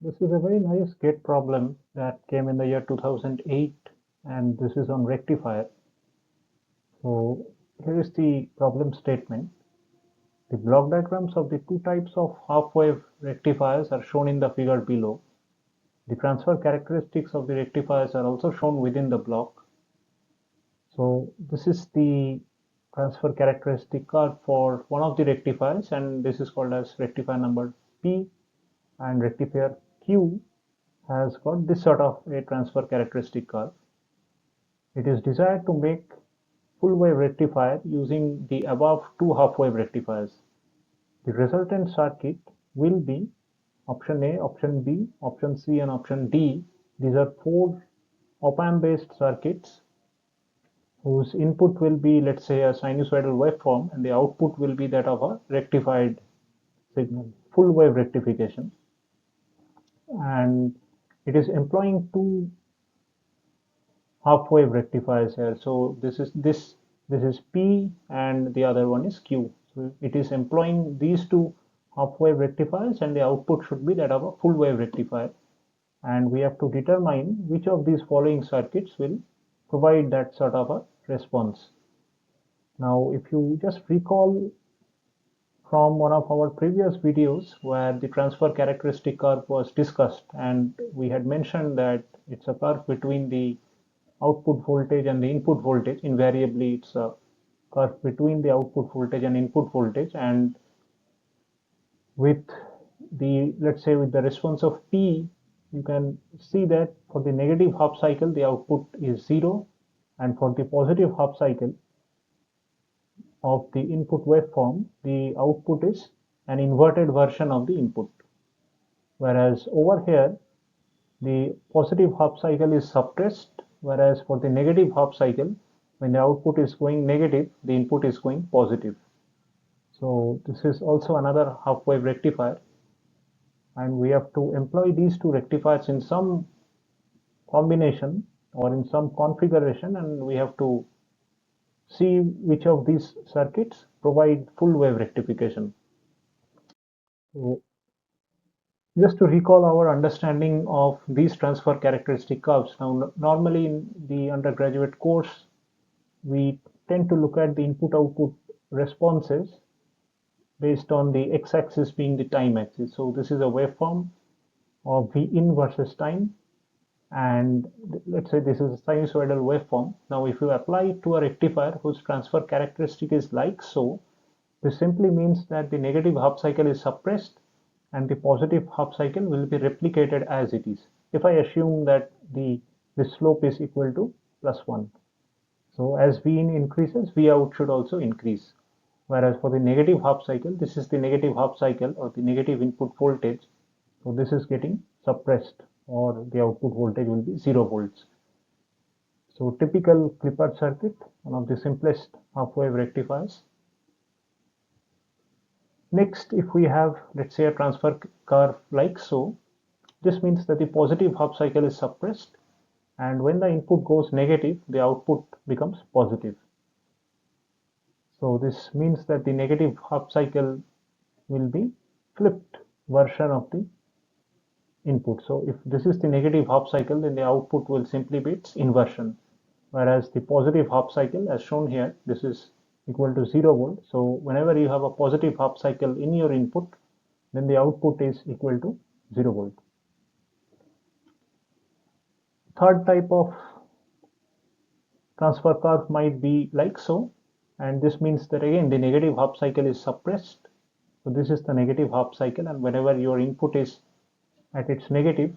This is a very nice gate problem that came in the year 2008, and this is on rectifier. So here is the problem statement. The block diagrams of the two types of half-wave rectifiers are shown in the figure below. The transfer characteristics of the rectifiers are also shown within the block. So this is the transfer characteristic curve for one of the rectifiers, and this is called as rectifier number P, and rectifier Q has got this sort of a transfer characteristic curve. It is desired to make full wave rectifier using the above two half wave rectifiers. The resultant circuit will be option A, option B, option C, and option D. These are four op-amp based circuits whose input will be, let's say, a sinusoidal waveform, and the output will be that of a rectified signal, full wave rectification. And it is employing two half wave rectifiers here. So this is P and the other one is Q. So it is employing these two half wave rectifiers, and the output should be that of a full wave rectifier. And we have to determine which of these following circuits will provide that sort of a response. Now, if you just recall from one of our previous videos where the transfer characteristic curve was discussed, and we had mentioned that it's a curve between the output voltage and the input voltage. Invariably, it's a curve between the output voltage and input voltage, and with the, let's say, with the response of P, you can see that for the negative half cycle the output is 0, and for the positive half cycle of the input waveform the output is an inverted version of the input, whereas over here the positive half cycle is suppressed, whereas for the negative half cycle, when the output is going negative, the input is going positive. So this is also another half wave rectifier, and we have to employ these two rectifiers in some combination or in some configuration, and we have to see which of these circuits provide full wave rectification. So just to recall our understanding of these transfer characteristic curves. Now, normally in the undergraduate course, we tend to look at the input-output responses based on the x-axis being the time axis. So this is a waveform of V in versus time, and let's say this is a sinusoidal waveform. Now, if you apply it to a rectifier whose transfer characteristic is like so, this simply means that the negative half cycle is suppressed and the positive half cycle will be replicated as it is. If I assume that the slope is equal to +1. So as V in increases, V out should also increase. Whereas for the negative half cycle, this is the negative half cycle or the negative input voltage. So this is getting suppressed, or the output voltage will be 0 volts. So typical Clippard circuit, one of the simplest half wave rectifiers. Next, if we have, let's say, a transfer curve like so, this means that the positive half cycle is suppressed, and when the input goes negative, the output becomes positive. So this means that the negative half cycle will be flipped version of the input. So if this is the negative half cycle, then the output will simply be its inversion. Whereas the positive half cycle, as shown here, this is equal to 0 volt. So whenever you have a positive half cycle in your input, then the output is equal to 0 volt. Third type of transfer curve might be like so, and this means that again the negative half cycle is suppressed. So this is the negative half cycle, and whenever your input is at its negative,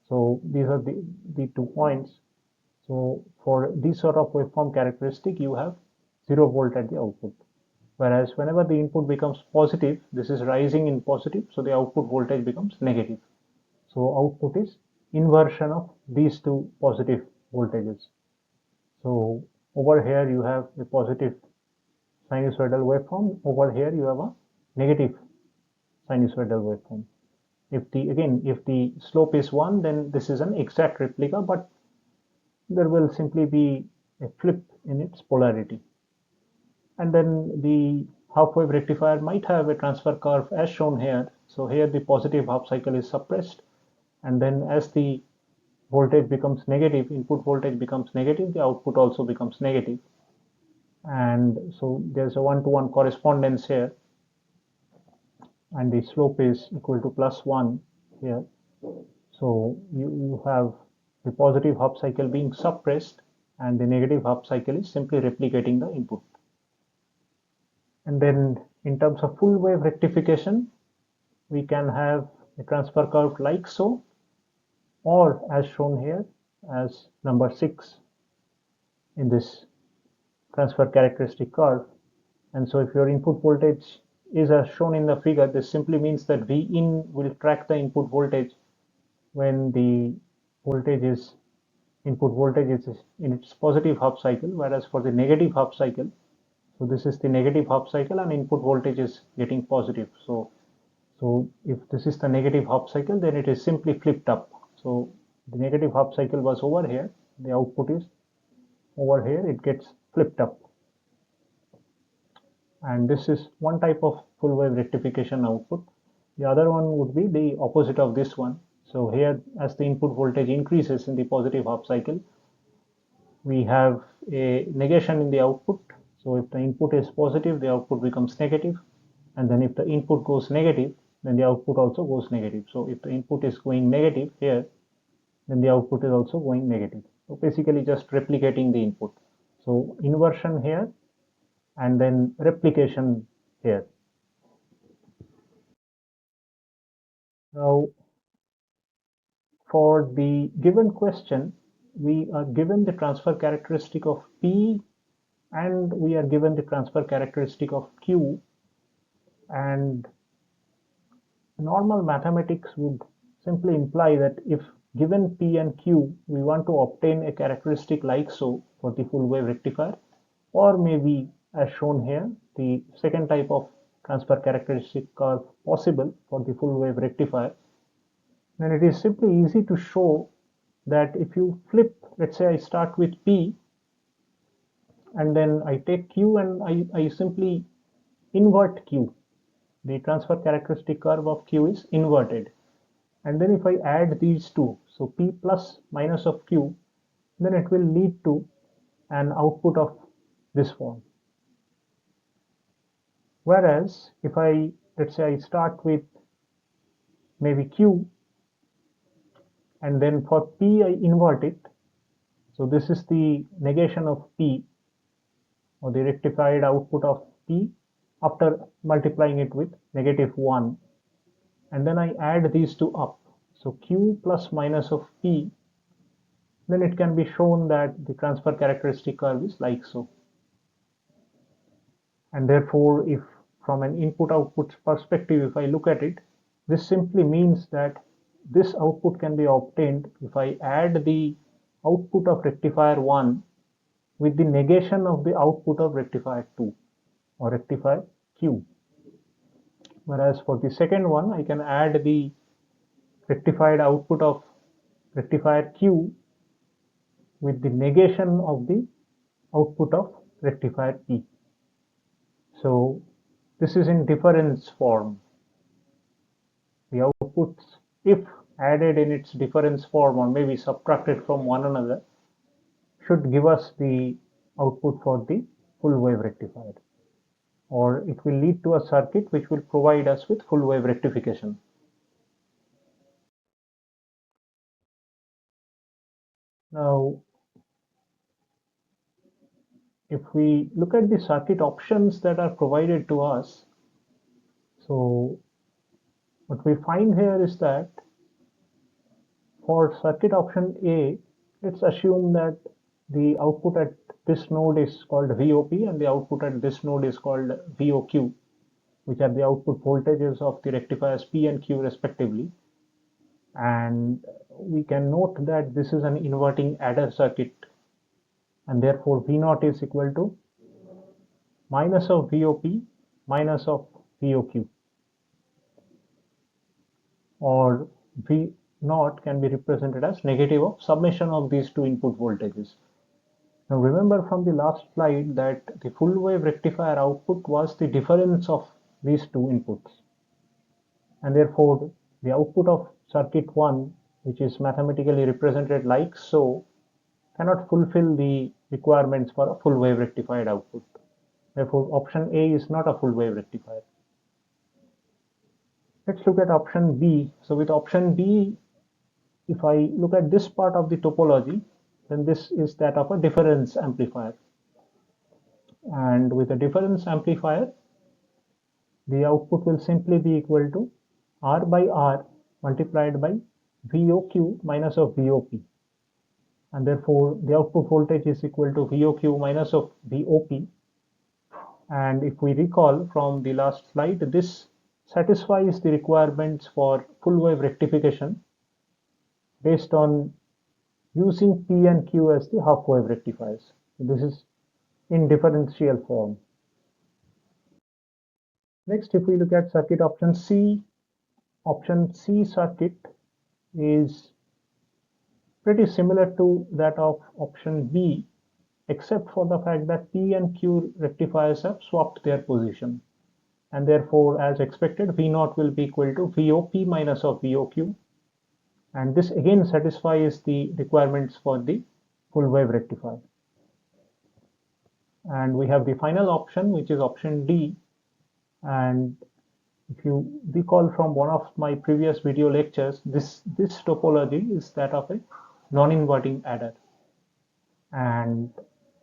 so these are the 2 points. So for this sort of waveform characteristic, you have 0 volt at the output. Whereas whenever the input becomes positive, this is rising in positive, so the output voltage becomes negative. So output is inversion of these two positive voltages. So over here you have a positive sinusoidal waveform. Over here you have a negative sinusoidal waveform. If the slope is 1, then this is an exact replica, but there will simply be a flip in its polarity. And then the half wave rectifier might have a transfer curve as shown here. So here the positive half cycle is suppressed, and then as the voltage becomes negative, input voltage becomes negative, the output also becomes negative. And so there's a one-to-one correspondence here, and the slope is equal to +1 here. So you have the positive half cycle being suppressed, and the negative half cycle is simply replicating the input. And then in terms of full wave rectification, we can have a transfer curve like so, or as shown here as number 6 in this transfer characteristic curve. And so if your input voltage is as shown in the figure, this simply means that Vin will track the input voltage when the input voltage is in its positive half cycle, whereas for the negative half cycle, so this is the negative half cycle and input voltage is getting positive. So if this is the negative half cycle, then it is simply flipped up. So the negative half cycle was over here, the output is over here, it gets flipped up. And this is one type of full wave rectification output. The other one would be the opposite of this one. So here, as the input voltage increases in the positive half cycle, we have a negation in the output. So if the input is positive, the output becomes negative. And then if the input goes negative, then the output also goes negative. So if the input is going negative here, then the output is also going negative. So basically just replicating the input. So inversion here, and then replication here. Now, for the given question, we are given the transfer characteristic of P, and we are given the transfer characteristic of Q, and normal mathematics would simply imply that if given P and Q, we want to obtain a characteristic like so for the full wave rectifier, or maybe as shown here, the second type of transfer characteristic curve possible for the full wave rectifier, then it is simply easy to show that if you flip, let's say I start with P, and then I take Q and I simply invert Q. The transfer characteristic curve of Q is inverted. And then if I add these two, so P plus minus of Q, then it will lead to an output of this form. Whereas if let's say I start with maybe Q, and then for P I invert it, so this is the negation of P, or the rectified output of P after multiplying it with -1, and then I add these two up, so Q plus minus of P, then it can be shown that the transfer characteristic curve is like so. And therefore, if from an input-output perspective, if I look at it, this simply means that this output can be obtained if I add the output of rectifier 1 with the negation of the output of rectifier 2 or rectifier Q. Whereas for the second one, I can add the rectified output of rectifier Q with the negation of the output of rectifier P. So this is in difference form. The outputs, if added in its difference form or maybe subtracted from one another, should give us the output for the full wave rectifier, or it will lead to a circuit which will provide us with full wave rectification. Now, if we look at the circuit options that are provided to us, so what we find here is that for circuit option A, let's assume that the output at this node is called VOP and the output at this node is called VOQ, which are the output voltages of the rectifiers P and Q respectively. And we can note that this is an inverting adder circuit, and therefore V0 is equal to minus of VOP minus of VOQ, or V0 can be represented as negative of summation of these two input voltages. Now remember from the last slide that the full wave rectifier output was the difference of these two inputs, and therefore the output of circuit 1 which is mathematically represented like so, cannot fulfill the requirements for a full wave rectified output. Therefore, option A is not a full wave rectifier. Let's look at option B. So with option B, if I look at this part of the topology, then this is that of a difference amplifier. And with a difference amplifier, the output will simply be equal to R by R multiplied by VOQ minus of VOP. And therefore, the output voltage is equal to VOQ minus of VOP. And if we recall from the last slide, this satisfies the requirements for full wave rectification based on using P and Q as the half wave rectifiers. So this is in differential form. Next, if we look at circuit option C circuit is pretty similar to that of option B, except for the fact that P and Q rectifiers have swapped their position. And therefore, as expected, V0 will be equal to VOP minus of VOQ. And this again satisfies the requirements for the full wave rectifier. And we have the final option, which is option D. And if you recall from one of my previous video lectures, this topology is that of a non-inverting adder. And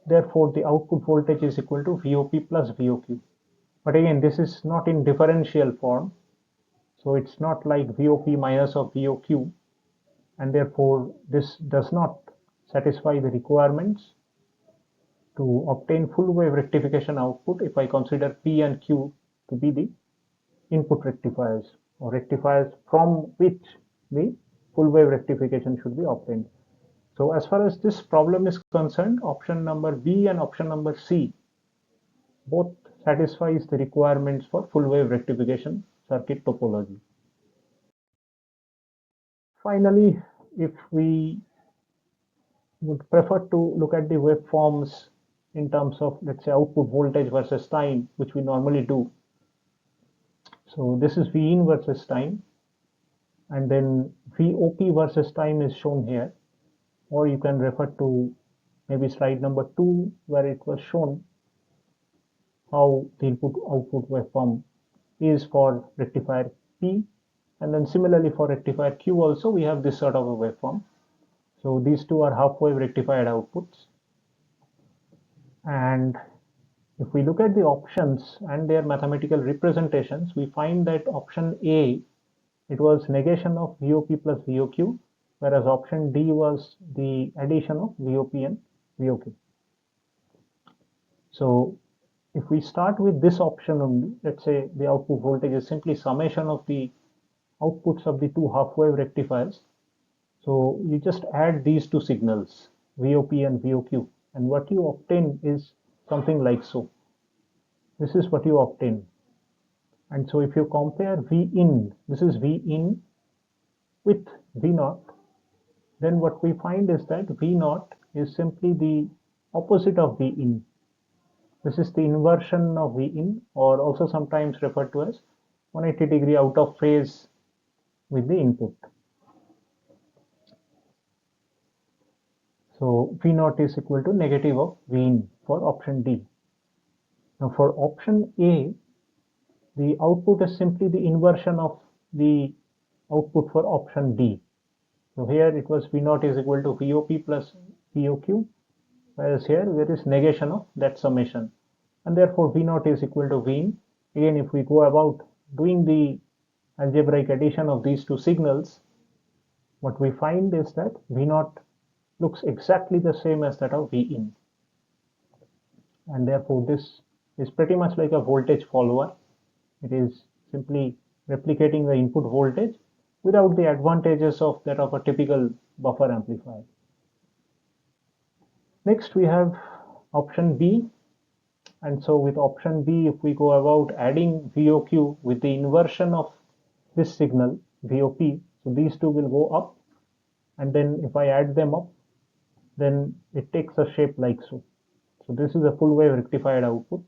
therefore, the output voltage is equal to VOP plus VOQ. But again, this is not in differential form. So it's not like VOP minus of VOQ. And therefore, this does not satisfy the requirements to obtain full wave rectification output if I consider P and Q to be the input rectifiers or rectifiers from which the full wave rectification should be obtained. So as far as this problem is concerned, option number B and option number C both satisfies the requirements for full wave rectification circuit topology. Finally, if we would prefer to look at the waveforms in terms of, let's say, output voltage versus time, which we normally do. So this is V in versus time, and then VOP versus time is shown here, or you can refer to maybe slide number 2, where it was shown how the input output waveform is for rectifier P, and then similarly for rectifier Q also we have this sort of a waveform. So these two are half wave rectified outputs. And if we look at the options and their mathematical representations, we find that option A, it was negation of VOP plus VOQ, whereas option D was the addition of VOP and VOQ. So if we start with this option only, let's say the output voltage is simply summation of the outputs of the two half wave rectifiers. So you just add these two signals, VOP and VOQ, and what you obtain is something like so. This is what you obtain. And so if you compare V in, this is V in with V0, then what we find is that V0 is simply the opposite of V in. This is the inversion of V in, or also sometimes referred to as 180 degree out of phase with the input. So V0 is equal to negative of V in for option D. Now for option A, the output is simply the inversion of the output for option D. So here it was V0 is equal to VOP plus VOQ, whereas here there is negation of that summation. And therefore V0 is equal to V in. Again, if we go about doing the algebraic addition of these two signals, what we find is that V0 looks exactly the same as that of V in. And therefore this is pretty much like a voltage follower. It is simply replicating the input voltage without the advantages of that of a typical buffer amplifier. Next we have option B. And so with option B, if we go about adding VOQ with the inversion of this signal, VOP, so these two will go up. And then if I add them up, then it takes a shape like so. So this is a full wave rectified output.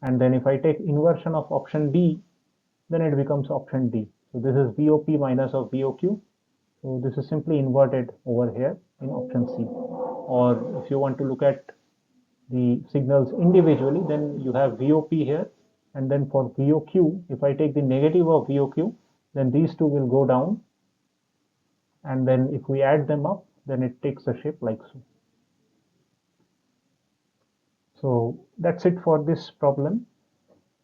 And then if I take inversion of option D, then it becomes option D. So this is VOP minus of VOQ. So this is simply inverted over here in option C. Or if you want to look at the signals individually, then you have VOP here, and then for VOQ, if I take the negative of VOQ, then these two will go down, and then if we add them up, then it takes a shape like so. So that's it for this problem.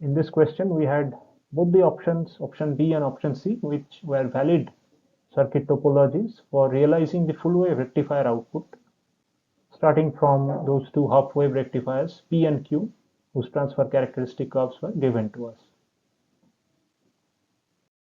In this question, we had both the options, option B and option C, which were valid circuit topologies for realizing the full wave rectifier output, starting from those two half wave rectifiers P and Q, whose transfer characteristic curves were given to us.